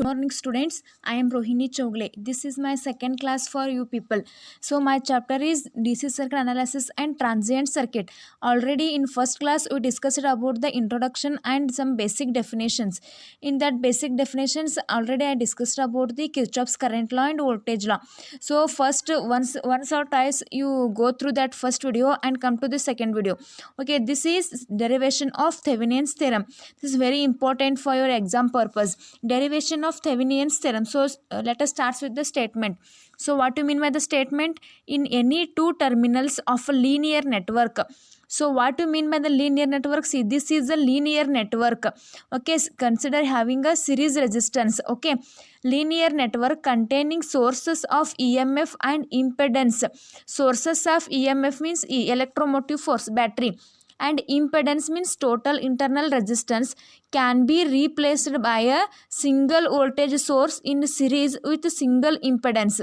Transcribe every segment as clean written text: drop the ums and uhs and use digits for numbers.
Good morning, students. I am Rohini Chogle. This is my second class for you people. So my chapter is DC circuit analysis and transient circuit. Already in first class we discussed about the introduction and some basic definitions. In that basic definitions already I discussed about the Kirchhoff's current law and voltage law. So first once or twice you go through that first video and come to the second video. Okay, this is derivation of Thevenin's theorem. This is very important for your exam purpose. Derivation of Thevenin's theorem. So let us start with the statement. So what do you mean by the statement? In any two terminals of a linear network. So what do you mean by the linear network? See, this is a linear network. Okay, consider having a series resistance. Okay, linear network containing sources of EMF and impedance. Sources of EMF means electromotive force, battery, and impedance means total internal resistance, can be replaced by a single voltage source in series with single impedance.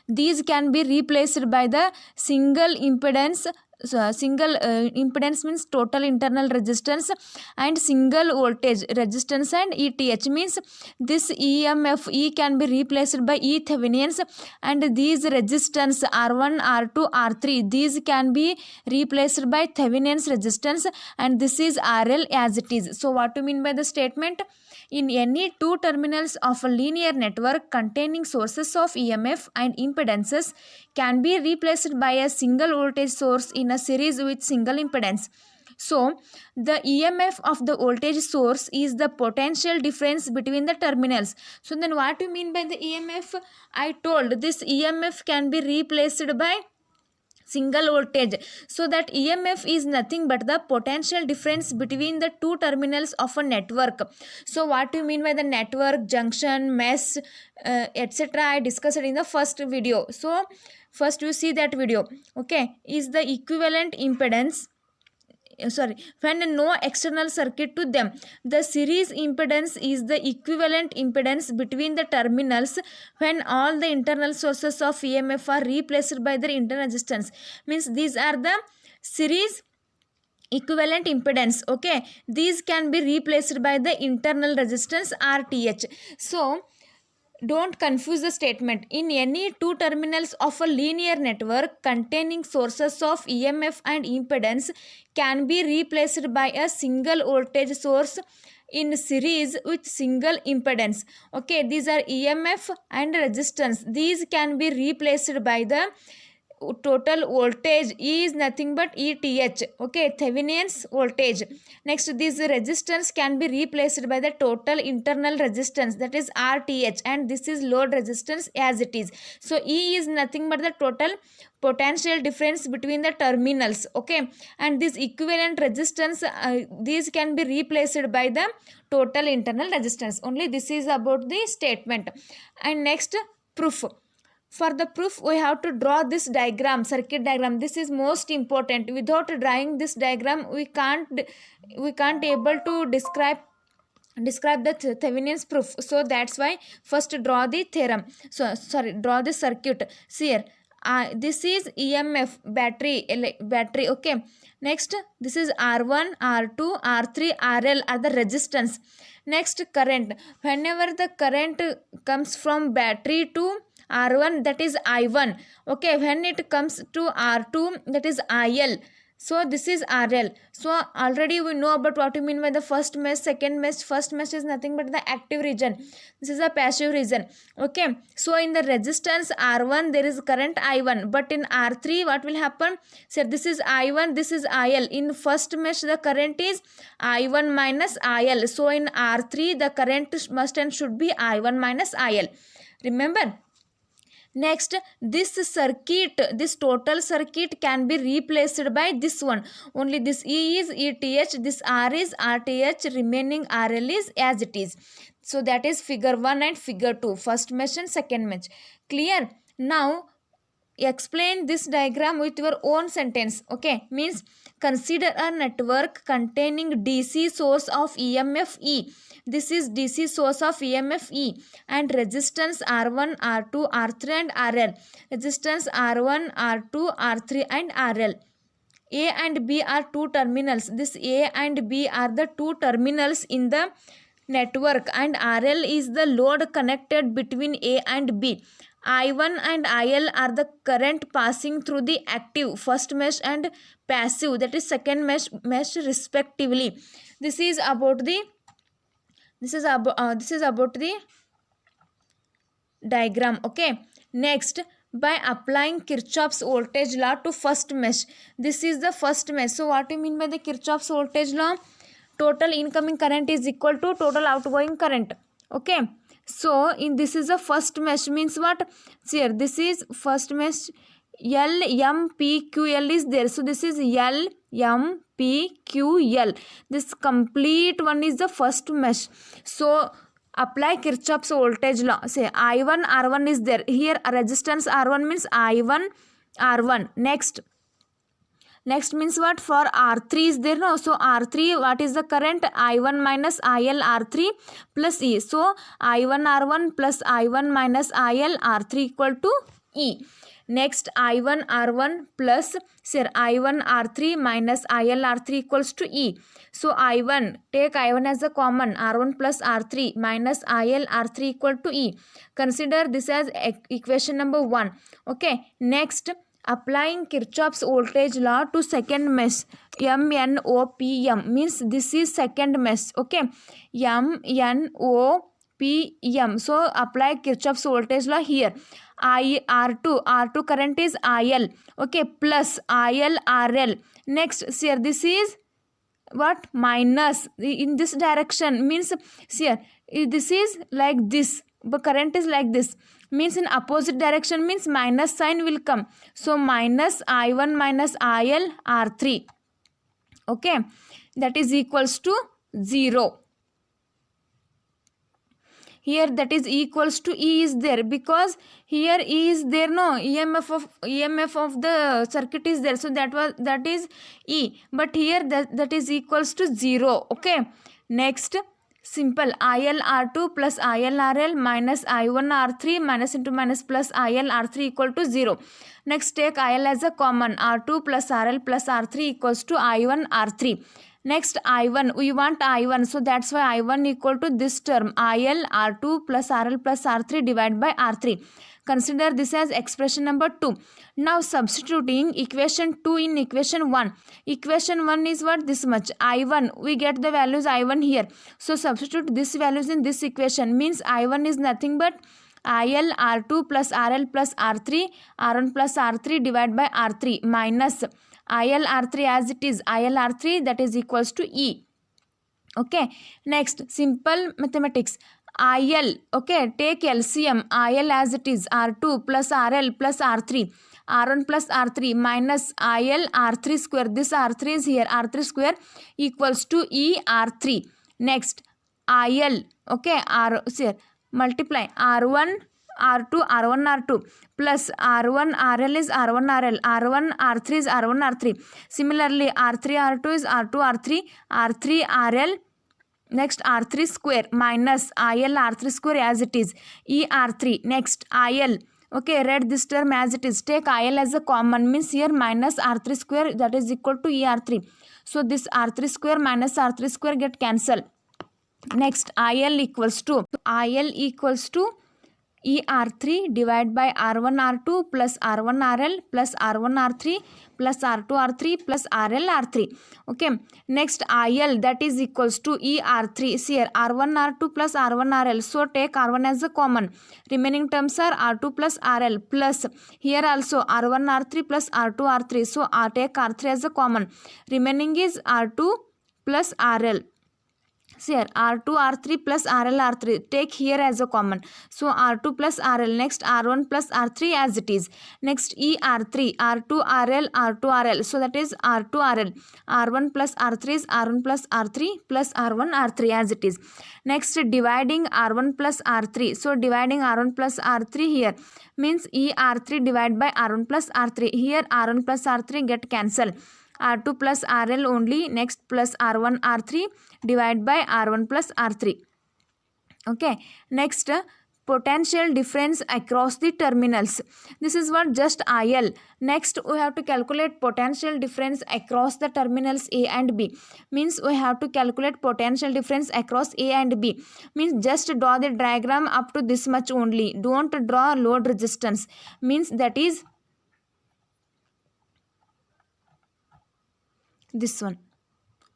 These can be replaced by the single impedance. Single impedance means total internal resistance, and single voltage resistance and ETH means this EMF E can be replaced by E Thevenins, and these resistance R1, R2, R3 these can be replaced by Thevenin's resistance, and this is RL as it is. So what do you mean by the statement? In any two terminals of a linear network containing sources of EMF and impedances can be replaced by a single voltage source in a series with single impedance. So, the EMF of the voltage source is the potential difference between the terminals. So, then what do you mean by the EMF? I told this EMF can be replaced by single voltage. So that EMF is nothing but the potential difference between the two terminals of a network. So what do you mean by the network, junction, mesh, etc. I discussed in the first video. So first you see that video. Okay, is the equivalent impedance, when no external circuit to them, the series impedance is the equivalent impedance between the terminals when all the internal sources of EMF are replaced by their internal resistance. Means these are the series equivalent impedance. Okay, these can be replaced by the internal resistance RTH. So don't confuse the statement. In any two terminals of a linear network containing sources of EMF and impedance can be replaced by a single voltage source in series with single impedance. Okay, these are EMF and resistance. These can be replaced by the total voltage. E is nothing but ETH. Okay, Thevenin's voltage. Next, this resistance can be replaced by the total internal resistance, that is RTH, and this is load resistance as it is. So E is nothing but the total potential difference between the terminals. Okay, and this equivalent resistance, these can be replaced by the total internal resistance. Only this is about the statement. And next, proof. For the proof we have to draw this diagram, circuit diagram. This is most important. Without drawing this diagram we can't able to describe the Thevenin's proof. So that's why first draw the theorem. So sorry, draw the circuit. See here, this is EMF, battery. Okay, next this is R1, R2, R3, RL are the resistance. Next, current. Whenever the current comes from battery to R1, that is I1. Okay, when it comes to R2, that is IL. So this is RL. So already we know about what you mean by the first mesh, second mesh. First mesh is nothing but the active region. This is a passive region. Okay, so in the resistance R1 there is current I1, but in R3 what will happen? So this is I1, this is IL. In first mesh the current is I1 minus IL. So in R3 the current must and should be I1 minus IL. Remember? Next, this circuit, this total circuit can be replaced by this one. Only this E is ETH, this R is RTH, remaining RL is as it is. So that is figure 1 and figure 2, first mesh and second mesh. Clear? Now explain this diagram with your own sentence. Okay, means consider a network containing DC source of EMF E. This is DC source of EMF E, and resistance R1, R2, R3 and RL. Resistance R1, R2, R3 and RL. A and B are two terminals. This A and B are the two terminals in the network and RL is the load connected between A and B. I1 and IL are the current passing through the active first mesh and passive, that is second mesh respectively. This is about the diagram. Okay, next, by applying Kirchhoff's voltage law to first mesh, this is the first mesh. So what do you mean by the Kirchhoff's voltage law? Total incoming current is equal to total outgoing current. Okay, so in this is the first mesh, means what? See here, this is first mesh. L M P Q L is there, so this is L M P Q L. This complete one is the first mesh. So apply Kirchhoff's voltage law. Say I1 R1 is there. Here resistance R1 means I1 R1. Next means what? For R3 is there, no? So R3, what is the current? I1 minus IL R3 plus E. So I1 R1 plus I1 minus IL R3 equal to E. Next, I1 R1 plus I1 R3 minus IL R3 equals to E. So I1, take I1 as a common, R1 plus R3 minus IL R3 equal to E. Consider this as equation number 1. Okay, next, applying Kirchhoff's voltage law to second mesh, MNOPM, means this is second mesh. Okay, MNOPM. So apply Kirchhoff's voltage law here. R2 current is IL. Okay, plus IL RL. Next, here this is what? Minus in this direction, means here this is like this, but current is like this, means in opposite direction, means minus sign will come. So minus I1 minus IL R3. Okay, that is equals to 0. Here that is equals to E is there, because here E is there, no? EMF of the circuit is there, so that is E, but here that is equals to 0. Okay, next, simple, IL R2 plus IL RL minus I1 R3 minus into minus plus IL R3 equal to 0. Next, take IL as a common, R2 plus RL plus R3 equals to I1 R3. Next, I1, we want I1, so that's why I1 equal to this term, IL R2 plus RL plus R3 divided by R3. Consider this as expression number 2. Now substituting equation 2 in equation 1. Equation 1 is what? This much. I1, we get the values I1 here. So substitute this values in this equation, means I1 is nothing but IL R2 plus RL plus R3, R1 plus R3 divided by R3 minus IL R3 as it is, IL R3, that is equals to E. Okay, next, simple mathematics. IL, okay, take LCM, IL as it is, R2 plus RL plus R3, R1 plus R3 minus IL R3 square, this R3 is here, R3 square equals to E R3. Next, IL, okay, multiply R1 R2 R1 R2 plus R1 RL is R1 RL, R1 R3 is R1 R3. Similarly, R3 R2 is R2 R3, R3 RL, next R3 square minus IL R3 square as it is, E R3. Next, IL, okay, read this term as it is, take IL as a common, means here minus R3 square, that is equal to E R3. So this R3 square minus R3 square get cancelled. Next, IL equals to ER3 divided by R1 R2 plus R1 RL plus R1 R3 plus R2 R3 plus RL R3. Okay, next, IL, that is equals to ER3. See here, R1 R2 plus R1 RL. So take R1 as a common. Remaining terms are R2 plus RL plus here also R1 R3 plus R2 R3. So take R3 as a common. Remaining is R2 plus RL. See here, R2 R3 plus RL R3, take here as a common. So R2 plus RL. Next, R1 plus R3 as it is. Next, ER3, R2 RL, R2 RL. So that is R2 RL. R1 plus R3 is R1 plus R3 plus R1 R3 as it is. Next, dividing R1 plus R3. So dividing R1 plus R3 here means ER3 divided by R1 plus R3. Here R1 plus R3 get cancelled. R2 plus RL only. Next, plus R1 R3 divided by R1 plus R3. Okay, next, potential difference across the terminals. This is what just IL. Next we have to calculate potential difference across the terminals A and B. Means we have to calculate potential difference across A and B. Means just draw the diagram up to this much only. Don't draw load resistance. Means that is this one.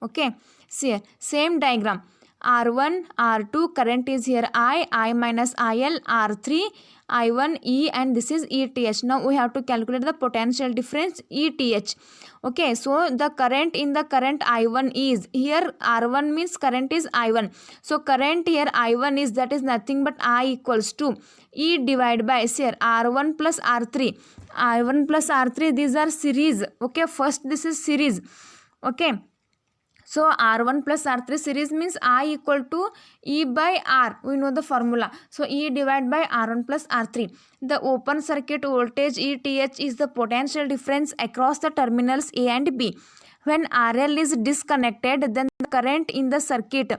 Okay, see here, same diagram. R1, R2, current is here I minus IL, R3, I1, E, and this is ETH. Now we have to calculate the potential difference ETH. Okay, so the current in the current I1 is, here R1 means current is I1. So current here I1 is, that is nothing but I equals to E divided by, here R1 plus R3. I1 plus R3, these are series. Okay, first this is series. Okay. So R1 plus R3 series means I equal to E by R. We know the formula. So E divided by R1 plus R3. The open circuit voltage ETH is the potential difference across the terminals A and B. When RL is disconnected, then the current in the circuit.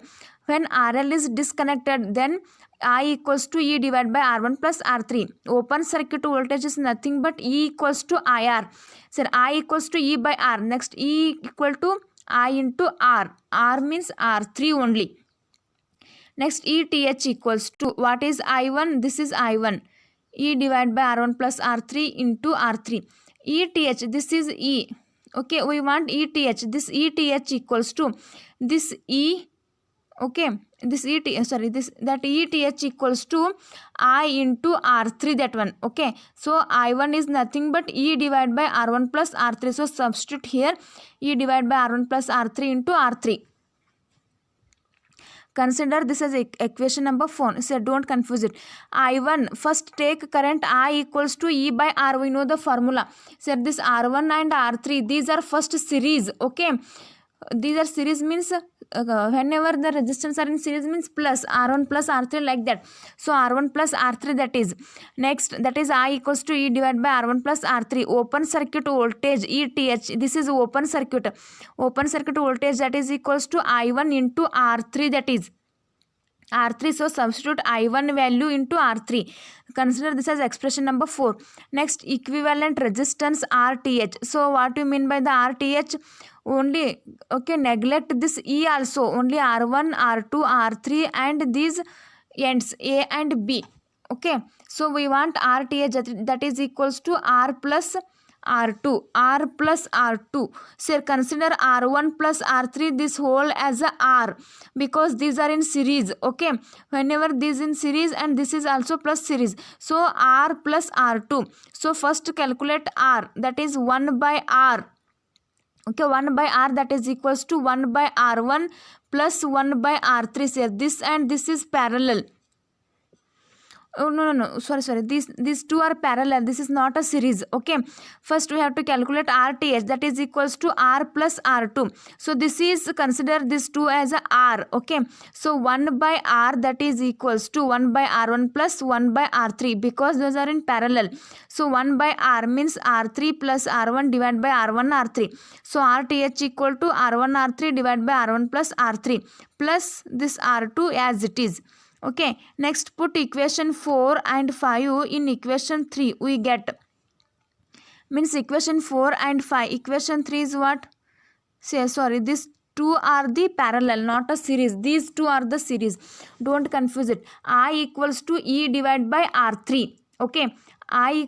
When RL is disconnected, then I equals to E divided by R1 plus R3. Open circuit voltage is nothing but E equals to IR. So I equals to E by R. Next E equal to I into R. R means R3 only. Next ETH equals to, what is I1? This is I1. E divided by R1 plus R3 into R3. ETH, this is E. Okay, we want ETH. This ETH equals to this E. Okay, this ETH, sorry, this, that ETH equals to I into R3, that one. Okay, so I1 is nothing but E divided by R1 plus R3. So substitute here E divided by R1 plus R3 into R3. Consider this as equation number 4. So don't confuse it. I1, first take current I equals to E by R. We know the formula. So this R1 and R3, these are first series. Okay, these are series means whenever the resistance are in series means plus R1 plus R3, like that. So R1 plus R3, that is. Next, that is I equals to E divided by R1 plus R3. Open circuit voltage ETH, this is open circuit. Open circuit voltage, that is equals to I1 into R3, that is R3. So substitute I1 value into R3. Consider this as expression number 4. Next, equivalent resistance RTH. So what do you mean by the RTH? Only, okay, neglect this E also. Only R1, R2, R3 and these ends A and B. Okay, so we want RTH, that is equals to R plus R2, R plus R2. So consider R1 plus R3, this whole as a R, because these are in series. Okay, whenever this in series and this is also plus series. So R plus R2. So first calculate R, that is 1 by R. Okay, 1 by R, that is equals to 1 by R1 plus 1 by R3. Say this and this is parallel. Oh no, sorry, these two are parallel. This is not a series. Okay, first we have to calculate RTH, that is equals to R plus R2. So this is, consider this 2 as a R. Okay, so 1 by R, that is equals to 1 by R1 plus 1 by R3, because those are in parallel. So 1 by R means R3 plus R1 divided by R1 R3. So RTH equal to R1 R3 divided by R1 plus R3 plus this R2 as it is. Okay, next put equation 4 and 5 in equation 3. We get, means equation 4 and 5. Equation 3 is what? Say, sorry, these two are the parallel, not a series. These two are the series. Don't confuse it. I equals to E divided by R3. Okay, I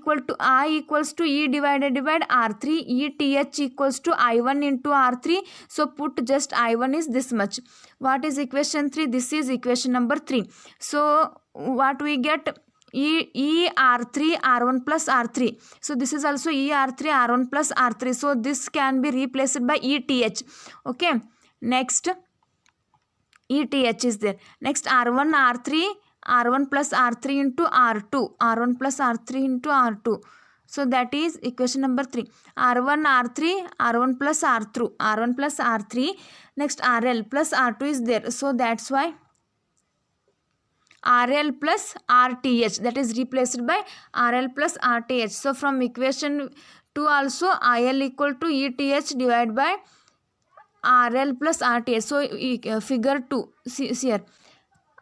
equals to E divided by R3. ETH equals to I1 into R3. So put just I1 is this much. What is equation 3? This is equation number 3. So what we get? E R3 R1 plus R3. So this is also E R3 R1 plus R3. So this can be replaced by ETH. Okay, next ETH is there. Next R1 R3 R1 plus R3 into R2. R1 plus R3 into R2. So that is equation number 3. R1 R3 R1 plus R2. R1 plus R3. Next RL plus R2 is there. So that's why RL plus RTH, that is replaced by RL plus RTH. So from equation 2 also IL equal to ETH divided by RL plus RTH. So figure 2, see here,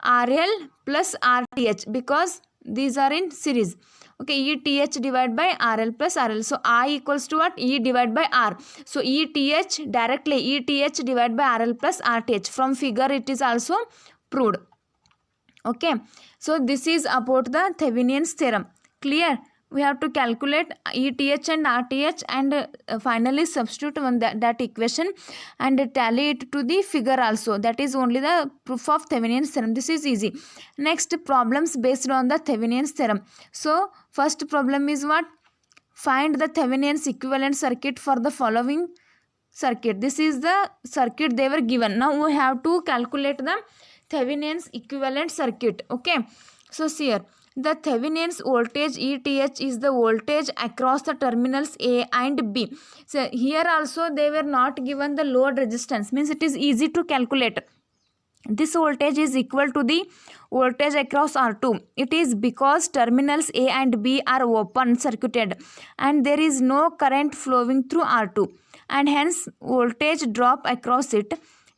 RL plus RTH, because these are in series. Okay, ETH divided by RL plus RL. So I equals to what? E divided by R. So ETH directly ETH divided by RL plus RTH. From figure it is also proved. Okay, so this is about the Thevenin's theorem. Clear? We have to calculate ETH and RTH and finally substitute on that equation and tally it to the figure also. That is only the proof of Thevenin's theorem. This is easy. Next, problems based on the Thevenin's theorem. So first problem is what? Find the Thevenin's equivalent circuit for the following circuit. This is the circuit they were given. Now we have to calculate the Thevenin's equivalent circuit. Okay, so see here, the Thevenin's voltage ETH is the voltage across the terminals A and B. So here also they were not given the load resistance, means it is easy to calculate. This voltage is equal to the voltage across R2. It is because terminals A and B are open circuited and there is no current flowing through R2 and hence voltage drop across it.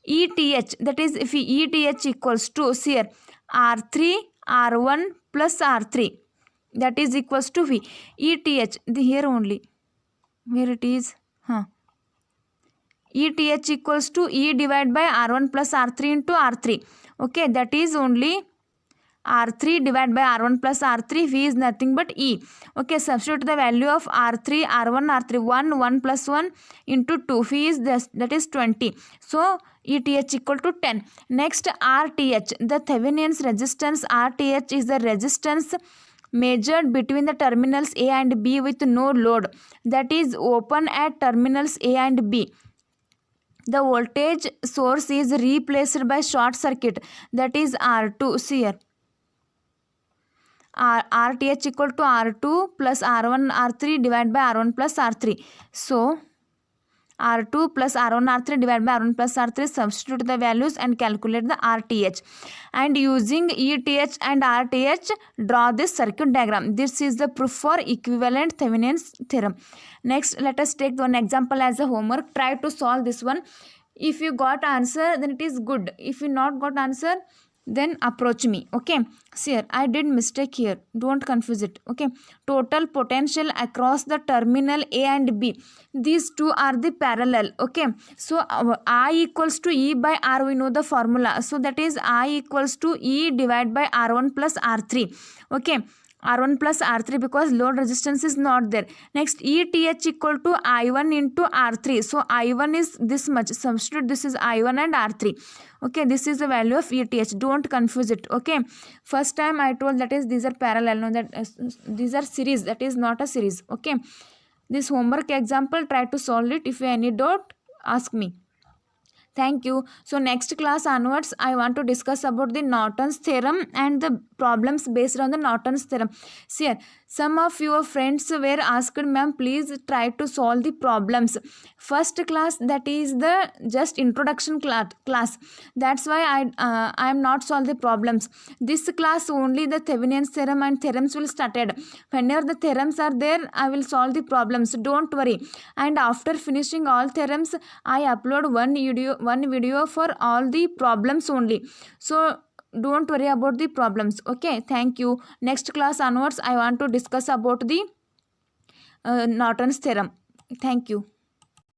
ETH, that is if ETH equals to, see here, R3 R1 plus R3, that is equals to V. ETH, here only, where it is, ETH equals to E divided by R1 plus R3 into R3. Okay, that is only R3 divided by R1 plus R3. V is nothing but E. Okay, substitute the value of R3, R1, R3. 1 plus 1 into 2. V is this, that is 20. So ETH equal to 10. Next, RTH. The Thevenin's resistance RTH is the resistance measured between the terminals A and B with no load, that is open at terminals A and B. The voltage source is replaced by short circuit, that is R2. See here, RTH equal to R2 plus R1 R3 divided by R1 plus R3. So R2 plus R1 R3 divided by R1 plus R3, substitute the values and calculate the RTH. And using ETH and RTH, draw this circuit diagram. This is the proof for equivalent Thevenin's theorem. Next, let us take one example as a homework. Try to solve this one. If you got answer, then it is good. If you not got answer, then approach me. Okay, see here, I did mistake here, don't confuse it. Okay, total potential across the terminal A and B, these two are the parallel. Okay, so I equals to E by R, we know the formula, so that is I equals to E divided by R1 plus R3. Okay, R1 plus R3 because load resistance is not there. Next, ETH equal to I1 into R3. So I1 is this much. Substitute this is I1 and R3. Okay, this is the value of ETH. Don't confuse it. Okay, first time I told that is these are parallel. No, that these are series. That is not a series. Okay, this homework example, try to solve it. If you have any doubt, ask me. Thank you. So next class onwards, I want to discuss about the Norton's theorem and the problems based on the Norton's theorem. See here, some of your friends were asked, ma'am, please try to solve the problems. First class, that is the just introduction class. That's why I am not solve the problems. This class only the Thevenin's theorem and theorems will started. Whenever the theorems are there, I will solve the problems. Don't worry. And after finishing all theorems, I upload one video for all the problems only. So don't worry about the problems. Okay, thank you. Next class onwards, I want to discuss about the Norton's theorem. Thank you.